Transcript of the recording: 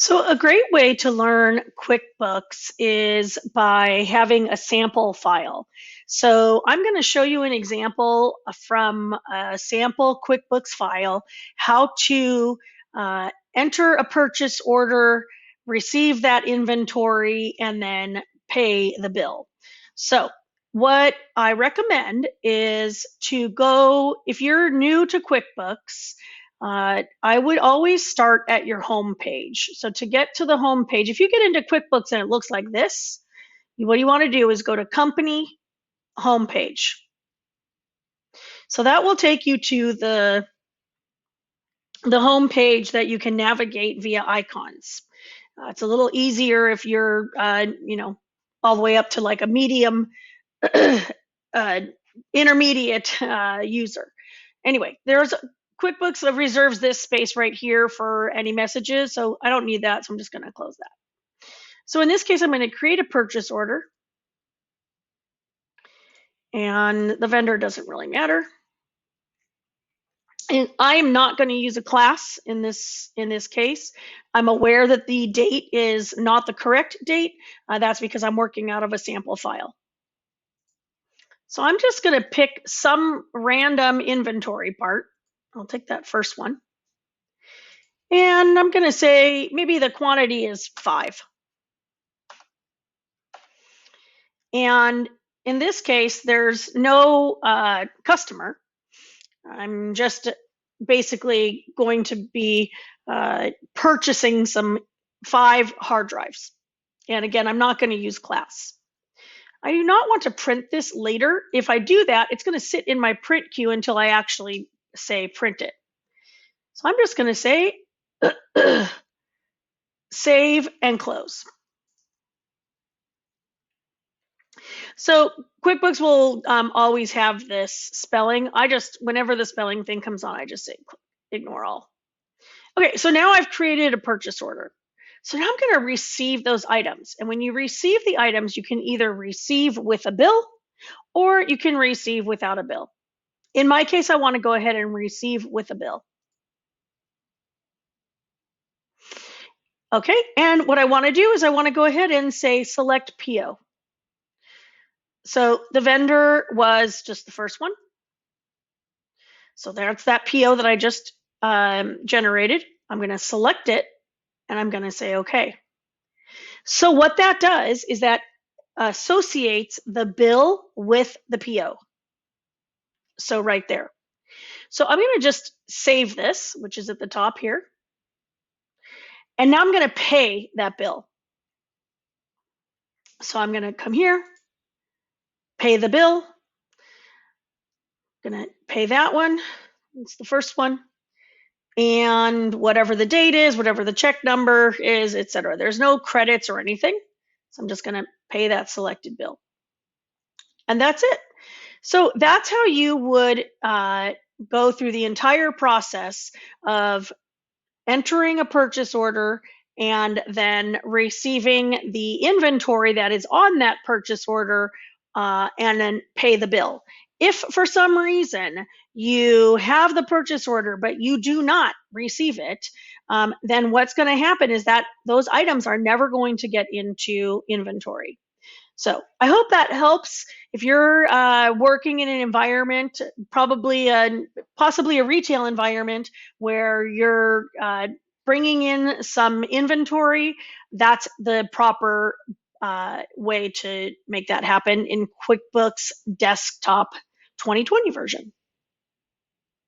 So a great way to learn QuickBooks is by having a sample file. So I'm going to show you an example from a sample QuickBooks file, how to enter a purchase order, receive that inventory, and then pay the bill. So what I recommend is to go, if you're new to QuickBooks, I would always start at your home page. So to get to the home page, if you get into QuickBooks and it looks like this, what you want to do is go to Company Home Page. So that will take you to the home page that you can navigate via icons. It's a little easier if you're, all the way up to like a medium, intermediate user. Anyway, there's QuickBooks that reserves this space right here for any messages, so I don't need that, so I'm just going to close that. So in this case, I'm going to create a purchase order, and the vendor doesn't really matter. And I am not going to use a class in this case. I'm aware that the date is not the correct date. That's because I'm working out of a sample file. So I'm just going to pick some random inventory part. I'll take that first one. And I'm going to say maybe the quantity is 5. And in this case, there's no customer. I'm just basically going to be purchasing some 5 hard drives. And again, I'm not going to use class. I do not want to print this later. If I do that, it's going to sit in my print queue until I actually say print it. So I'm just going to say save and close. So QuickBooks will always have this spelling. Whenever the spelling thing comes on, I just say ignore all. Okay, so now I've created a purchase order. So now I'm going to receive those items. And when you receive the items, you can either receive with a bill or you can receive without a bill. In my case, I want to go ahead and receive with a bill. Okay, and what I want to do is I want to go ahead and say select PO. So the vendor was just the first one. So that's that PO that I just generated. I'm going to select it and I'm going to say okay. So what that does is that associates the bill with the PO. So right there. So I'm going to just save this, which is at the top here. And now I'm going to pay that bill. So I'm going to come here, pay the bill. I'm going to pay that one. It's the first one. And whatever the date is, whatever the check number is, etc. There's no credits or anything. So I'm just going to pay that selected bill. And that's it. So that's how you would go through the entire process of entering a purchase order and then receiving the inventory that is on that purchase order and then pay the bill. If for some reason you have the purchase order but you do not receive it, then what's going to happen is that those items are never going to get into inventory. So I hope that helps. If you're working in an environment, possibly a retail environment where you're bringing in some inventory, that's the proper way to make that happen in QuickBooks Desktop 2020 version.